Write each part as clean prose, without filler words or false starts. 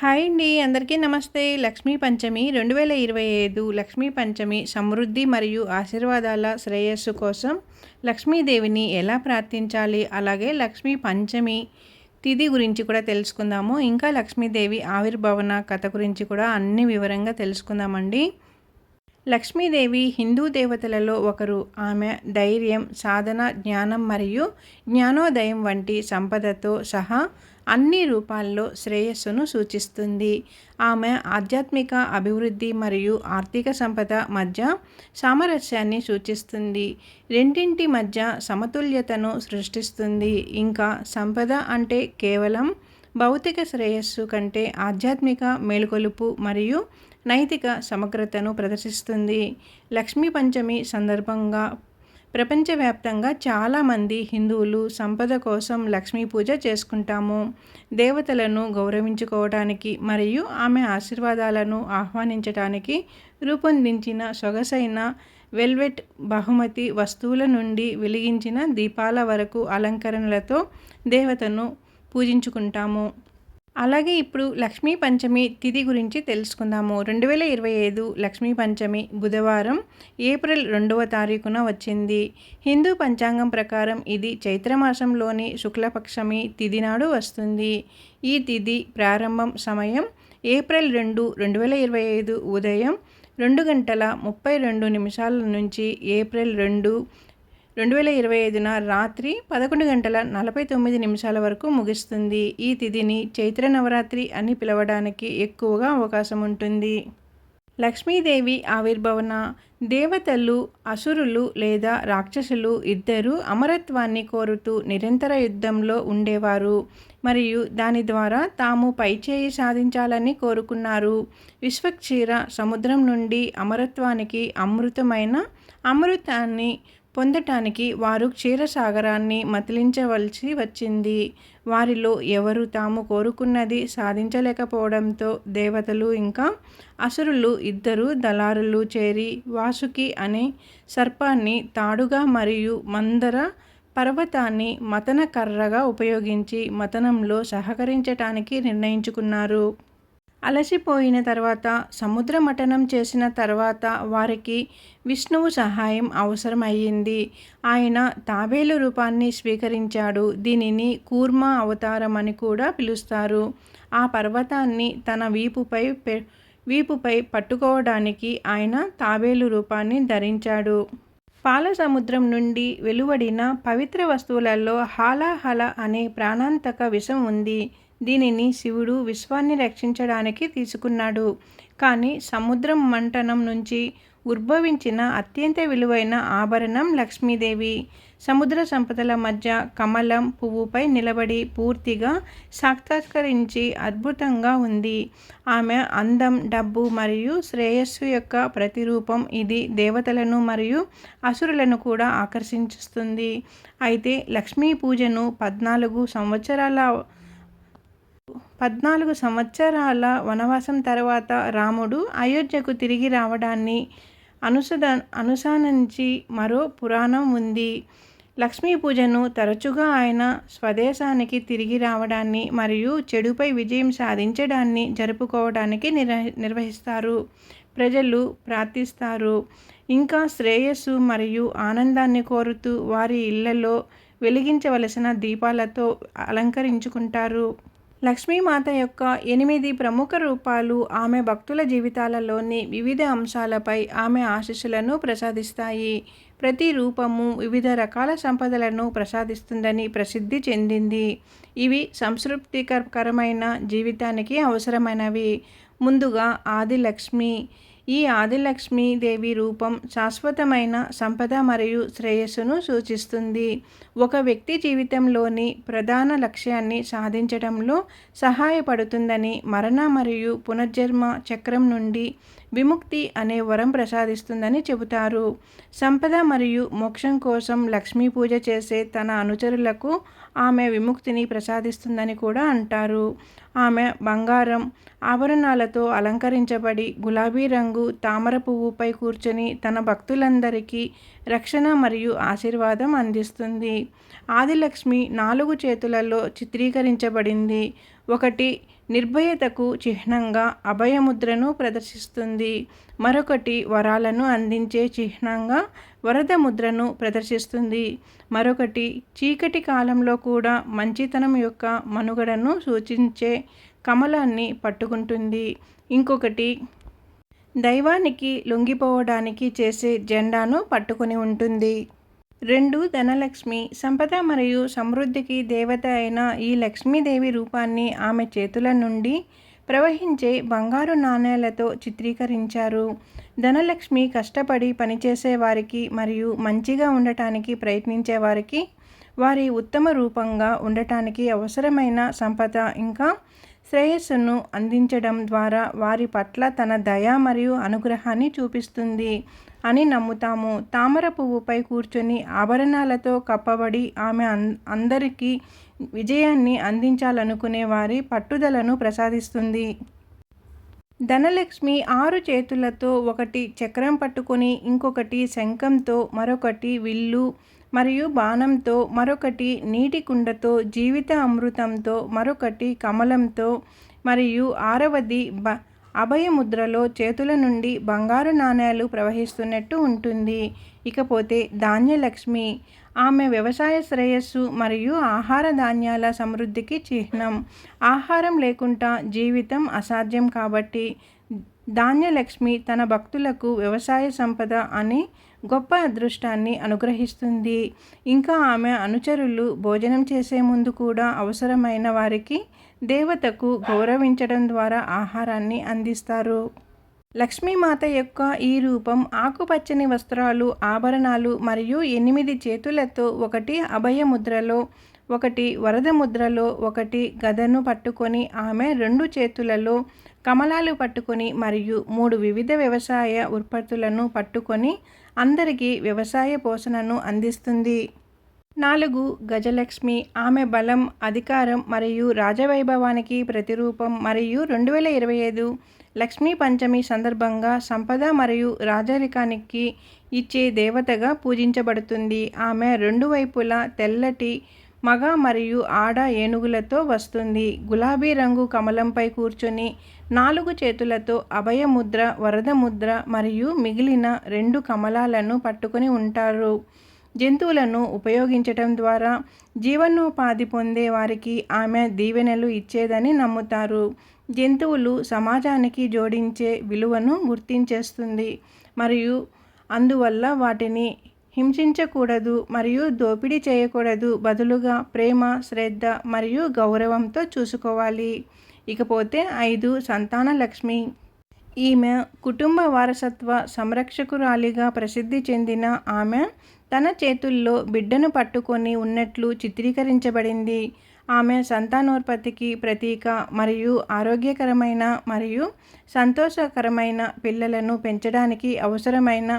Hi అండి. అందరికీ నమస్తే. లక్ష్మీ పంచమి 2025 లక్ష్మీ పంచమి సమృద్ధి మరియు ఆశీర్వాదాల శ్రేయస్సు కోసం లక్ష్మీదేవిని ఎలా ప్రార్థించాలి, అలాగే లక్ష్మీ పంచమి తిథి గురించి కూడా తెలుసుకుందాము. ఇంకా లక్ష్మీదేవి ఆవిర్భవన కథ గురించి కూడా అన్ని వివరంగా తెలుసుకుందామండి. లక్ష్మీదేవి హిందూ దేవతలలో ఒకరు. ఆమె ధైర్యం, సాధన, జ్ఞానం మరియు జ్ఞానోదయం వంటి సంపదతో సహా అన్ని రూపాల్లో శ్రేయస్సును సూచిస్తుంది. ఆమె ఆధ్యాత్మిక అభివృద్ధి మరియు ఆర్థిక సంపద మధ్య సామరస్యాన్ని సూచిస్తుంది. రెండింటి మధ్య సమతుల్యతను సృష్టిస్తుంది. ఇంకా సంపద అంటే కేవలం భౌతిక శ్రేయస్సు కంటే ఆధ్యాత్మిక మేలుకొలుపు మరియు నైతిక సమగ్రతను ప్రదర్శిస్తుంది. లక్ష్మీ పంచమి సందర్భంగా ప్రపంచవ్యాప్తంగా చాలామంది హిందువులు సంపద కోసం లక్ష్మీ పూజ చేసుకుంటాము. దేవతలను గౌరవించుకోవడానికి మరియు ఆమె ఆశీర్వాదాలను ఆహ్వానించడానికి రూపొందించిన సొగసైన వెల్వెట్ బహుమతి వస్తువుల నుండి వెలిగించిన దీపాల వరకు అలంకరణలతో దేవతను పూజించుకుంటాము. అలాగే ఇప్పుడు లక్ష్మీ పంచమి తిథి గురించి తెలుసుకుందాము. 2025 లక్ష్మీ పంచమి బుధవారం ఏప్రిల్ 2వ తారీఖున వచ్చింది. హిందూ పంచాంగం ప్రకారం ఇది చైత్రమాసంలోని శుక్లపక్షమి తిథి నాడు వస్తుంది. ఈ తిథి ప్రారంభం సమయం ఏప్రిల్ 2, 2025 ఉదయం 2:32 నుంచి ఏప్రిల్ 2, 2025న రాత్రి 11:49 వరకు ముగుస్తుంది. ఈ తిథిని చైత్ర నవరాత్రి అని పిలవడానికి ఎక్కువగా అవకాశం ఉంటుంది. లక్ష్మీదేవి ఆవిర్భవన. దేవతలు, అసురులు లేదా రాక్షసులు ఇద్దరూ అమరత్వాన్ని కోరుతూ నిరంతర యుద్ధంలో ఉండేవారు మరియు దాని ద్వారా తాము పైచేయి సాధించాలని కోరుకున్నారు. విశ్వక్షీర సముద్రం నుండి అమరత్వానికి అమృతాన్ని పొందటానికి వారు క్షీరసాగరాన్ని మతిలించవలసి వచ్చింది. వారిలో ఎవరు తాము కోరుకున్నది సాధించలేకపోవడంతో దేవతలు ఇంకా అసురులు ఇద్దరు దళారులు చేరి వాసుకి అనే సర్పాన్ని తాడుగా మరియు మందర పర్వతాన్ని మతన కర్రగా ఉపయోగించి మతనంలో సహకరించటానికి నిర్ణయించుకున్నారు. అలసిపోయిన తర్వాత, సముద్ర మటనం చేసిన తర్వాత వారికి విష్ణువు సహాయం అవసరమయ్యింది. ఆయన తాబేలు రూపాన్ని స్వీకరించాడు. దీనిని కూర్మ అవతారం అని కూడా పిలుస్తారు. ఆ పర్వతాన్ని తన వీపుపై పట్టుకోవడానికి ఆయన తాబేలు రూపాన్ని ధరించాడు. పాల సముద్రం నుండి వెలువడిన పవిత్ర వస్తువులలో హాలాహల అనే ప్రాణాంతక విషం ఉంది. దీనిని శివుడు విశ్వాన్ని రక్షించడానికి తీసుకున్నాడు. కానీ సముద్రం మంటనం నుంచి ఉద్భవించిన అత్యంత విలువైన ఆభరణం లక్ష్మీదేవి. సముద్ర సంపదల మధ్య కమలం పువ్వుపై నిలబడి పూర్తిగా సాక్షాత్కరించి అద్భుతంగా ఉంది. ఆమె అందం, డబ్బు మరియు శ్రేయస్సు యొక్క ప్రతిరూపం. ఇది దేవతలను మరియు అసురులను కూడా ఆకర్షిస్తుంది. అయితే లక్ష్మీ పూజను 14 సంవత్సరాల వనవాసం తర్వాత రాముడు అయోధ్యకు తిరిగి రావడాన్ని అనుసరించి మరో పురాణం ఉంది. లక్ష్మీ పూజను తరచుగా ఆయన స్వదేశానికి తిరిగి రావడాన్ని మరియు చెడుపై విజయం సాధించడాన్ని జరుపుకోవడానికి నిర్వహిస్తారు. ప్రజలు ప్రార్థిస్తారు, ఇంకా శ్రేయస్సు మరియు ఆనందాన్ని కోరుతూ వారి ఇళ్లలో వెలిగించవలసిన దీపాలతో అలంకరించుకుంటారు. లక్ష్మీమాత యొక్క 8 ప్రముఖ రూపాలు ఆమె భక్తుల జీవితాలలోని వివిధ అంశాలపై ఆమె ఆశీస్సులను ప్రసాదిస్తాయి. ప్రతి రూపము వివిధ రకాల సంపదలను ప్రసాదిస్తుందని ప్రసిద్ధి చెందింది. ఇవి సంతృప్తికరమైన జీవితానికి అవసరమైనవి. ముందుగా ఆదిలక్ష్మి. ఈ ఆదిలక్ష్మీ దేవి రూపం శాశ్వతమైన సంపద మరియు శ్రేయస్సును సూచిస్తుంది. ఒక వ్యక్తి జీవితంలోని ప్రధాన లక్ష్యాన్ని సాధించడంలో సహాయపడుతుందని, మరణ మరియు పునర్జన్మ చక్రం నుండి విముక్తి అనే వరం ప్రసాదిస్తుందని చెబుతారు. సంపద మరియు మోక్షం కోసం లక్ష్మీ పూజ చేసే తన అనుచరులకు ఆమె విముక్తిని ప్రసాదిస్తుందని కూడా అంటారు. ఆమె బంగారం ఆభరణాలతో అలంకరించబడి గులాబీ రంగు తామర పువ్వుపై కూర్చొని తన భక్తులందరికీ రక్షణ మరియు ఆశీర్వాదం అందిస్తుంది. ఆదిలక్ష్మి 4 చేతులలో చిత్రీకరించబడింది. ఒకటి నిర్భయతకు చిహ్నంగా అభయముద్రను ప్రదర్శిస్తుంది. మరొకటి వరాలను అందించే చిహ్నంగా వరద ముద్రను ప్రదర్శిస్తుంది. మరొకటి చీకటి కాలంలో కూడా మంచితనం యొక్క మనుగడను సూచించే కమలాన్ని పట్టుకుంటుంది. ఇంకొకటి దైవానికి లొంగిపోవడానికి చేసే జెండాను పట్టుకొని ఉంటుంది. 2 ధనలక్ష్మి, సంపద మరియు సమృద్ధికి దేవత అయిన ఈ లక్ష్మీదేవి రూపాన్ని ఆమె చేతుల నుండి ప్రవహించే బంగారు నాణేలతో చిత్రీకరించారు. ధనలక్ష్మి కష్టపడి పనిచేసే వారికి మరియు మంచిగా ఉండటానికి ప్రయత్నించే వారికి వారి ఉత్తమ రూపంగా ఉండటానికి అవసరమైన సంపద ఇంకా శ్రేయస్సును అందించడం ద్వారా వారి పట్ల తన దయ మరియు అనుగ్రహాన్ని చూపిస్తుంది అని నమ్ముతాము. తామర పువ్వుపై కూర్చొని ఆభరణాలతో కప్పబడి ఆమె అందరికీ విజయాన్ని అందించాలనుకునే వారి పట్టుదలను ప్రసాదిస్తుంది. ధనలక్ష్మి 6 చేతులతో, ఒకటి చక్రం పట్టుకొని, ఇంకొకటి శంఖంతో, మరొకటి విల్లు మరియు బాణంతో, మరొకటి నీటి కుండతో, జీవిత అమృతంతో, మరొకటి కమలంతో మరియు 6వది అభయముద్రలో చేతుల నుండి బంగారు నాణేలు ప్రవహిస్తున్నట్టు ఉంటుంది. ఇకపోతే ధాన్యలక్ష్మి, ఆమె వ్యవసాయ శ్రేయస్సు మరియు ఆహార ధాన్యాల సమృద్ధికి చిహ్నం. ఆహారం లేకుండా జీవితం అసాధ్యం కాబట్టి ధాన్యలక్ష్మి తన భక్తులకు వ్యవసాయ సంపద అని గొప్ప అదృష్టాన్ని అనుగ్రహిస్తుంది. ఇంకా ఆమె అనుచరులు భోజనం చేసే ముందు కూడా అవసరమైన వారికి దేవతకు గౌరవించడం ద్వారా ఆహారాన్ని అందిస్తారు. లక్ష్మీమాత యొక్క ఈ రూపం ఆకుపచ్చని వస్త్రాలు, ఆభరణాలు మరియు 8 చేతులతో, ఒకటి అభయముద్రలో, ఒకటి వరద ముద్రలో, ఒకటి గదను పట్టుకొని, ఆమె 2 చేతులలో కమలాలు పట్టుకొని మరియు 3 వివిధ వ్యవసాయ ఉత్పత్తులను పట్టుకొని అందరికీ వ్యవసాయ పోషణను అందిస్తుంది. 4 గజలక్ష్మి, ఆమె బలం, అధికారం మరియు రాజవైభవానికి ప్రతిరూపం మరియు 2025 లక్ష్మీ పంచమి సందర్భంగా సంపద మరియు రాజరికానికి ఇచ్చే దేవతగా పూజించబడుతుంది. ఆమె 2 వైపులా తెల్లటి మగ మరియు ఆడ ఏనుగులతో వస్తుంది. గులాబీ రంగు కమలంపై కూర్చొని 4 చేతులతో అభయముద్ర, వరద ముద్ర మరియు మిగిలిన 2 కమలాలను పట్టుకొని ఉంటారు. జంతువులను ఉపయోగించటం ద్వారా జీవనోపాధి పొందే వారికి ఆమె దీవెనలు ఇచ్చేదని నమ్ముతారు. జంతువులు సమాజానికి జోడించే విలువను గుర్తించేస్తుంది మరియు అందువల్ల వాటిని హింసించకూడదు మరియు దోపిడీ చేయకూడదు, బదులుగా ప్రేమ, శ్రద్ధ మరియు గౌరవంతో చూసుకోవాలి. ఇకపోతే 5 సంతానలక్ష్మి, ఈమె కుటుంబ వారసత్వ సంరక్షకురాలిగా ప్రసిద్ధి చెందిన ఆమె తన చేతుల్లో బిడ్డను పట్టుకొని ఉన్నట్లు చిత్రీకరించబడింది. ఆమె సంతానోత్పత్తికి ప్రతీక మరియు ఆరోగ్యకరమైన మరియు సంతోషకరమైన పిల్లలను పెంచడానికి అవసరమైన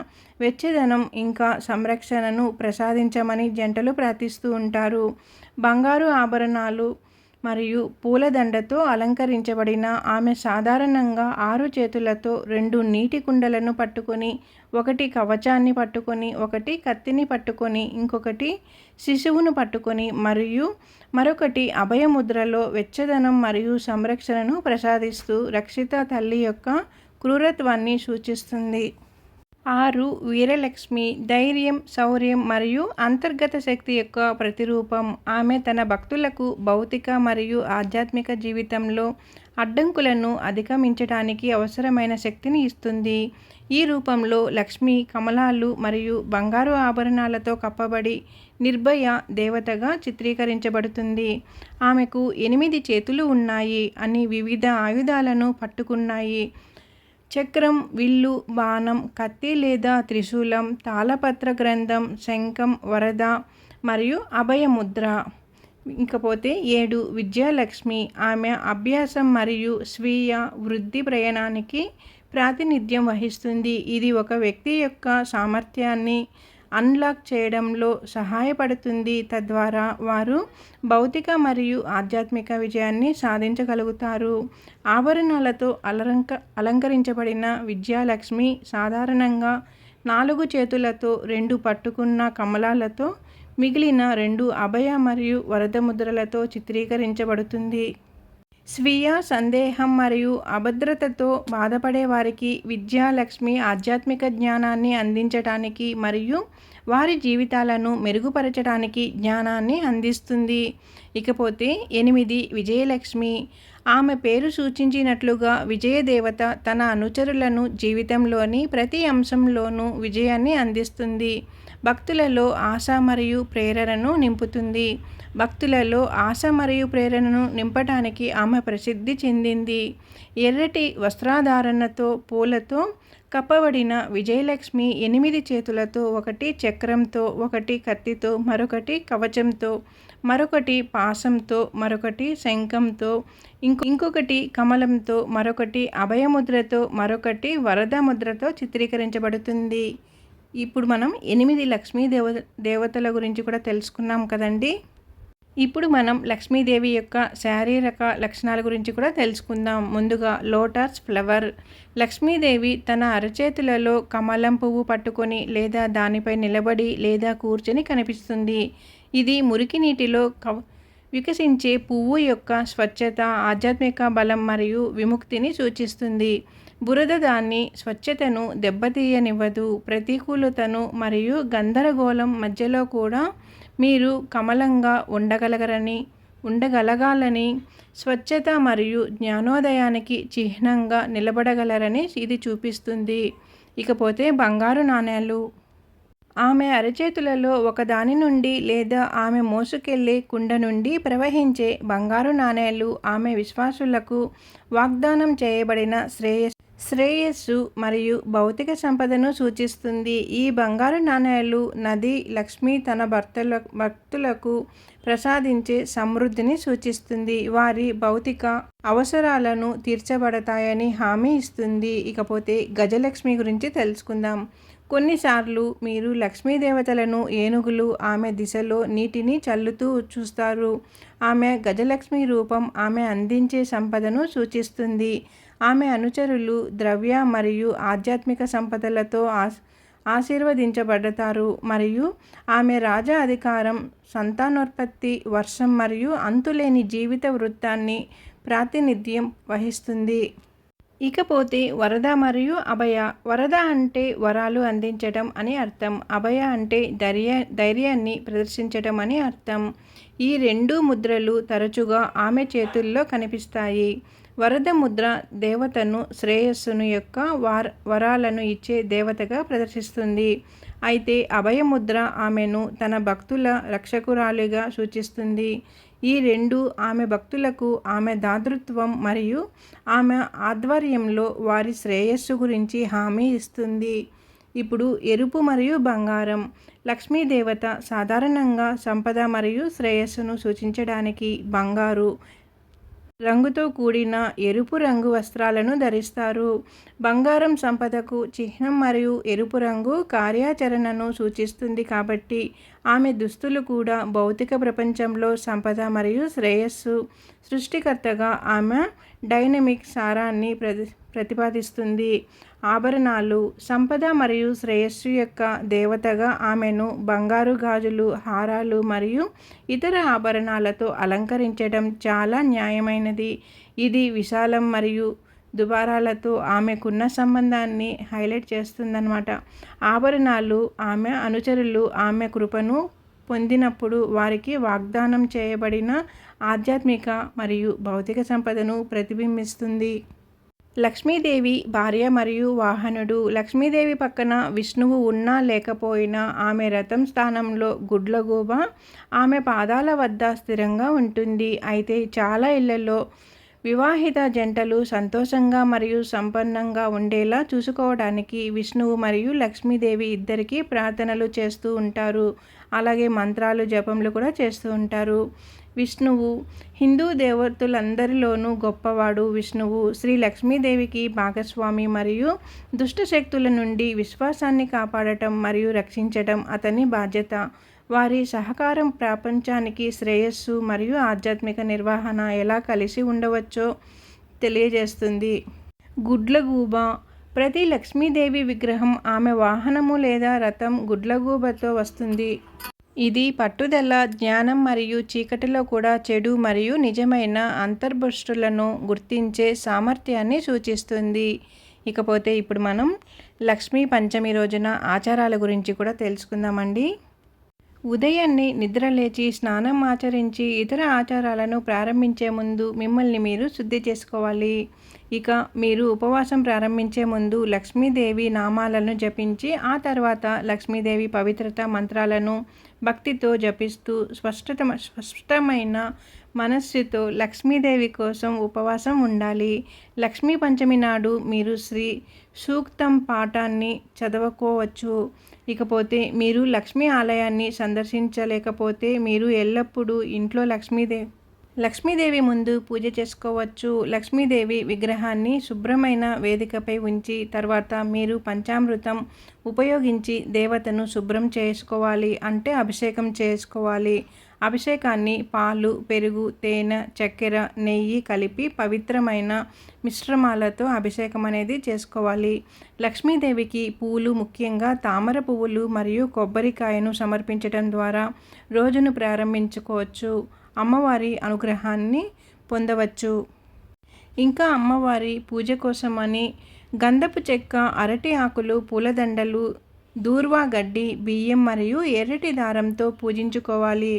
వెచ్చదనం ఇంకా సంరక్షణను ప్రసాదించమని జంటలు ప్రార్థిస్తూ ఉంటారు. బంగారు ఆభరణాలు మరియు పూలదండతో అలంకరించబడిన ఆమె సాధారణంగా 6 చేతులతో 2 నీటి కుండలను పట్టుకొని, ఒకటి కవచాన్ని పట్టుకొని, ఒకటి కత్తిని పట్టుకొని, ఇంకొకటి శిశువును పట్టుకొని మరియు మరొకటి అభయముద్రలో వెచ్చదనం మరియు సంరక్షణను ప్రసాదిస్తూ రక్షిత తల్లి యొక్క క్రూరత్వాన్ని సూచిస్తుంది. 6 వీరలక్ష్మి, ధైర్యం, శౌర్యం మరియు అంతర్గత శక్తి యొక్క ప్రతిరూపం. ఆమె తన భక్తులకు భౌతిక మరియు ఆధ్యాత్మిక జీవితంలో అడ్డంకులను అధిగమించడానికి అవసరమైన శక్తిని ఇస్తుంది. ఈ రూపంలో లక్ష్మి కమలాలు మరియు బంగారు ఆభరణాలతో కప్పబడి నిర్భయ దేవతగా చిత్రీకరించబడుతుంది. ఆమెకు 8 చేతులు ఉన్నాయి అని వివిధ ఆయుధాలను పట్టుకున్నాయి. చక్రం, విల్లు, బాణం, కత్తి లేదా త్రిశూలం, తాళపత్ర గ్రంథం, శంఖం, వరద మరియు అభయముద్ర. ఇకపోతే 7 విద్యాలక్ష్మి, ఆమె అభ్యాసం మరియు స్వీయ వృద్ధి ప్రయాణానికి ప్రాతినిధ్యం వహిస్తుంది. ఇది ఒక వ్యక్తి యొక్క సామర్థ్యాన్ని అన్లాక్ చేయడంలో సహాయపడుతుంది, తద్వారా వారు భౌతిక మరియు ఆధ్యాత్మిక విజయాన్ని సాధించగలుగుతారు. ఆభరణాలతో అలంకరించబడిన విద్యాలక్ష్మి సాధారణంగా 4 చేతులతో 2 పట్టుకున్న కమలాలతో మిగిలిన 2 అభయ మరియు వరద ముద్రలతో చిత్రీకరించబడుతుంది. స్వీయ సందేహం మరియు అభద్రతతో బాధపడే వారికి విద్యాలక్ష్మి ఆధ్యాత్మిక జ్ఞానాన్ని అందించటానికి మరియు వారి జీవితాలను మెరుగుపరచడానికి జ్ఞానాన్ని అందిస్తుంది. ఇకపోతే 8 విజయలక్ష్మి. ఆమె పేరు సూచించినట్లుగా విజయదేవత తన అనుచరులను జీవితంలోని ప్రతి అంశంలోనూ విజయాన్ని అందిస్తుంది. భక్తులలో ఆశ మరియు ప్రేరణను నింపుతుంది. భక్తులలో ఆశ మరియు ప్రేరణను నింపటానికి ఆమె ప్రసిద్ధి చెందింది. ఎర్రటి వస్త్రధారణతో పూలతో కప్పబడిన విజయలక్ష్మి 8 చేతులతో, ఒకటి చక్రంతో, ఒకటి కత్తితో, మరొకటి కవచంతో, మరొకటి పాశంతో, మరొకటి శంఖంతో, ఇంకొకటి కమలంతో, మరొకటి అభయముద్రతో, మరొకటి వరద ముద్రతో చిత్రీకరించబడుతుంది. ఇప్పుడు మనం 8 లక్ష్మీ దేవతల గురించి కూడా తెలుసుకున్నాం కదండి. ఇప్పుడు మనం లక్ష్మీదేవి యొక్క శారీరక లక్షణాల గురించి కూడా తెలుసుకుందాం. ముందుగా లోటస్ ఫ్లవర్. లక్ష్మీదేవి తన అరచేతులలో కమలం పువ్వు పట్టుకొని లేదా దానిపై నిలబడి లేదా కూర్చొని కనిపిస్తుంది. ఇది మురికి నీటిలో వికసించే పువ్వు యొక్క స్వచ్ఛత, ఆధ్యాత్మిక బలం మరియు విముక్తిని సూచిస్తుంది. బురద దాని స్వచ్ఛతను దెబ్బతీయనివ్వదు. ప్రతికూలతను మరియు గందరగోళం మధ్యలో కూడా మీరు కమలంగా ఉండగలగాలని, స్వచ్ఛత మరియు జ్ఞానోదయానికి చిహ్నంగా నిలబడగలరని ఇది చూపిస్తుంది. ఇకపోతే బంగారు నాణేలు. ఆమె అరచేతులలో ఒకదాని నుండి లేదా ఆమె మోసుకెళ్లే కుండ నుండి ప్రవహించే బంగారు నాణేలు ఆమె విశ్వాసులకు వాగ్దానం చేయబడిన శ్రేయస్సు మరియు భౌతిక సంపదను సూచిస్తుంది. ఈ బంగారు నాణేలు నది లక్ష్మి తన భక్తులకు ప్రసాదించే సమృద్ధిని సూచిస్తుంది. వారి భౌతిక అవసరాలను తీర్చబడతాయని హామీ ఇస్తుంది. ఇకపోతే గజలక్ష్మి గురించి తెలుసుకుందాం. కొన్నిసార్లు మీరు లక్ష్మీదేవతలను ఏనుగులు ఆమె దిశలో నీటిని చల్లుతూ చూస్తారు. ఆమె గజలక్ష్మి రూపం ఆమె అందించే సంపదను సూచిస్తుంది. ఆమె అనుచరులు ద్రవ్య మరియు ఆధ్యాత్మిక సంపదలతో ఆశీర్వదించబడతారు మరియు ఆమె రాజా అధికారం, సంతానోత్పత్తి, వర్షం మరియు అంతులేని జీవిత వృత్తాన్ని ప్రాతినిధ్యం వహిస్తుంది. ఇకపోతే వరద మరియు అభయ. వరద అంటే వరాలు అందించడం అని అర్థం. అభయ అంటే ధైర్యాన్ని ప్రదర్శించడం అని అర్థం. ఈ 2 ముద్రలు తరచుగా ఆమె చేతుల్లో కనిపిస్తాయి. వరద ముద్ర దేవతను శ్రేయస్సును యొక్క వరాలను ఇచ్చే దేవతగా ప్రదర్శిస్తుంది. అయితే అభయముద్ర ఆమెను తన భక్తుల రక్షకురాలిగా సూచిస్తుంది. ఈ 2 ఆమె భక్తులకు ఆమె దాతృత్వం మరియు ఆమె ఆధ్వర్యంలో వారి శ్రేయస్సు గురించి హామీ ఇస్తుంది. ఇప్పుడు ఎరుపు మరియు బంగారం. లక్ష్మీదేవత సాధారణంగా సంపద మరియు శ్రేయస్సును సూచించడానికి బంగారు రంగుతో కూడిన ఎరుపు రంగు వస్త్రాలను ధరిస్తారు. బంగారం సంపదకు చిహ్నం మరియు ఎరుపు రంగు కార్యాచరణను సూచిస్తుంది కాబట్టి ఆమె దుస్తులు కూడా భౌతిక ప్రపంచంలో సంపద మరియు శ్రేయస్సు సృష్టికర్తగా ఆమె డైనమిక్ సారాన్ని ప్రతిపాదిస్తుంది. ఆభరణాలు. సంపద మరియు శ్రేయస్సు యొక్క దేవతగా ఆమెను బంగారు గాజులు, హారాలు మరియు ఇతర ఆభరణాలతో అలంకరించడం చాలా న్యాయమైనది. ఇది విశాలం మరియు దుబారాలతో ఆమెకున్న సంబంధాన్ని హైలైట్ చేస్తుందన్నమాట. ఆభరణాలు ఆమె అనుచరులు ఆమె కృపను పొందినప్పుడు వారికి వాగ్దానం చేయబడిన ఆధ్యాత్మిక మరియు భౌతిక సంపదను ప్రతిబింబిస్తుంది. లక్ష్మీదేవి భార్య మరియు వాహనుడు. లక్ష్మీదేవి పక్కన విష్ణువు ఉన్నా లేకపోయినా ఆమె రథం స్థానంలో గుడ్లగూబ ఆమె పాదాల వద్ద స్థిరంగా ఉంటుంది. అయితే చాలా ఇళ్లలో వివాహిత జంటలు సంతోషంగా మరియు సంపన్నంగా ఉండేలా చూసుకోవడానికి విష్ణువు మరియు లక్ష్మీదేవి ఇద్దరికీ ప్రార్థనలు చేస్తూ ఉంటారు. అలాగే మంత్రాలు, జపములు కూడా చేస్తూ ఉంటారు. విష్ణువు హిందూ దేవతలందరిలోనూ గొప్పవాడు. విష్ణువు శ్రీ లక్ష్మీదేవికి భాగస్వామి మరియు దుష్ట శక్తుల నుండి విశ్వాసాన్ని కాపాడటం మరియు రక్షించడం అతని బాధ్యత. వారి సహకారం ప్రపంచానికి శ్రేయస్సు మరియు ఆధ్యాత్మిక నిర్వహణ ఎలా కలిసి ఉండవచ్చో తెలియజేస్తుంది. గుడ్లగూబ. ప్రతి లక్ష్మీదేవి విగ్రహం ఆమె వాహనము లేదా రథం గుడ్లగూబతో వస్తుంది. ఇది పట్టుదల, జ్ఞానం మరియు చీకటిలో కూడా చెడు మరియు నిజమైన అంతర్దృష్టులను గుర్తించే సామర్థ్యాన్ని సూచిస్తుంది. ఇకపోతే ఇప్పుడు మనం లక్ష్మీ పంచమి రోజున ఆచారాల గురించి కూడా తెలుసుకుందామండి. ఉదయాన్నే నిద్రలేచి స్నానం ఆచరించి ఇతర ఆచారాలను ప్రారంభించే ముందు మిమ్మల్ని మీరు శుద్ధి చేసుకోవాలి. ఇక మీరు ఉపవాసం ప్రారంభించే ముందు లక్ష్మీదేవి నామాలను జపించి ఆ తర్వాత లక్ష్మీదేవి పవిత్రత మంత్రాలను భక్తితో జపిస్తూ స్పష్టమైన మనస్సుతో లక్ష్మీదేవి కోసం ఉపవాసం ఉండాలి. లక్ష్మీ పంచమి నాడు మీరు శ్రీ సూక్తం పాఠాన్ని చదవుకోవచ్చు. ఇకపోతే మీరు లక్ష్మీ ఆలయాన్ని సందర్శించలేకపోతే మీరు ఎల్లప్పుడూ ఇంట్లో లక్ష్మీదేవి ముందు పూజ చేసుకోవచ్చు. లక్ష్మీదేవి విగ్రహాన్ని శుభ్రమైన వేదికపై ఉంచి తర్వాత మీరు పంచామృతం ఉపయోగించి దేవతను శుభ్రం చేసుకోవాలి, అంటే అభిషేకం చేసుకోవాలి. అభిషేకాన్ని పాలు, పెరుగు, తేనె, చక్కెర, నెయ్యి కలిపి పవిత్రమైన మిశ్రమాలతో అభిషేకం అనేది చేసుకోవాలి. లక్ష్మీదేవికి పూలు, ముఖ్యంగా తామర పువ్వులు మరియు కొబ్బరికాయను సమర్పించడం ద్వారా రోజును ప్రారంభించుకోవచ్చు. అమ్మవారి అనుగ్రహాన్ని పొందవచ్చు. ఇంకా అమ్మవారి పూజ కోసమని గంధపు చెక్క, అరటి ఆకులు, పూలదండలు, దూర్వా గడ్డి, బియ్యం మరియు ఎర్రటి దారంతో పూజించుకోవాలి.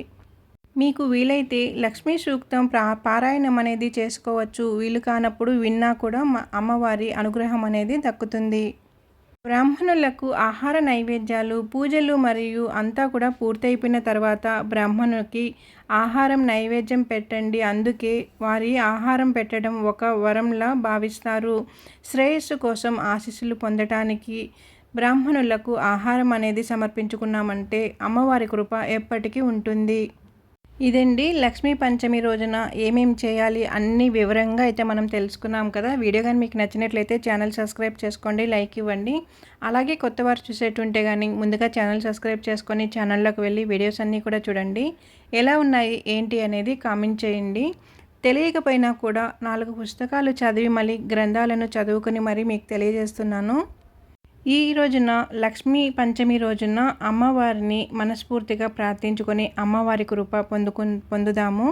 మీకు వీలైతే లక్ష్మీ సూక్తం పారాయణం అనేది చేసుకోవచ్చు. వీలు కానప్పుడు విన్నా కూడా అమ్మవారి అనుగ్రహం అనేది దక్కుతుంది. బ్రాహ్మణులకు ఆహార నైవేద్యాలు, పూజలు మరియు అంతా కూడా పూర్తయిపోయిన తర్వాత బ్రాహ్మణునికి ఆహారం నైవేద్యం పెట్టండి. అందుకే వారి ఆహారం పెట్టడం ఒక వరంలా భావిస్తారు. శ్రేయస్సు కోసం ఆశీస్సులు పొందటానికి బ్రాహ్మణులకు ఆహారం అనేది సమర్పించుకున్నామంటే అమ్మవారి కృప ఎప్పటికీ ఉంటుంది. ఇదండి లక్ష్మీ పంచమి రోజున ఏమేమి చేయాలి అన్ని వివరంగా అయితే మనం తెలుసుకున్నాం కదా. వీడియో కానీ మీకు నచ్చినట్లయితే ఛానల్ సబ్స్క్రైబ్ చేసుకోండి, లైక్ ఇవ్వండి. అలాగే కొత్త వారు చూసేటుంటే కానీ ముందుగా ఛానల్ సబ్స్క్రైబ్ చేసుకొని ఛానల్లోకి వెళ్ళి వీడియోస్ అన్నీ కూడా చూడండి. ఎలా ఉన్నాయి ఏంటి అనేది కామెంట్ చేయండి. తెలియకపోయినా కూడా 4 పుస్తకాలు చదివి మళ్ళీ గ్రంథాలను చదువుకొని మరీ మీకు తెలియజేస్తున్నాను. ఈ రోజున లక్ష్మీ పంచమి రోజున అమ్మవారిని మనస్ఫూర్తిగా ప్రార్థించుకొని అమ్మవారి కృప పొందుదాము.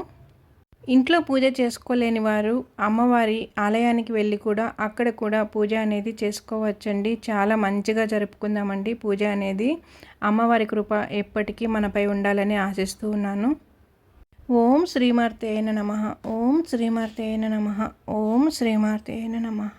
ఇంట్లో పూజ చేసుకోలేని వారు అమ్మవారి ఆలయానికి వెళ్ళి కూడా అక్కడ కూడా పూజ అనేది చేసుకోవచ్చండి. చాలా మంచిగా జరుపుకుందామండి పూజ అనేది. అమ్మవారి కృప ఎప్పటికీ మనపై ఉండాలని ఆశిస్తూ ఉన్నాను. ఓం శ్రీమార్తేయ నమః. ఓం శ్రీమార్తేయ నమః. ఓం శ్రీమార్తేయ నమః.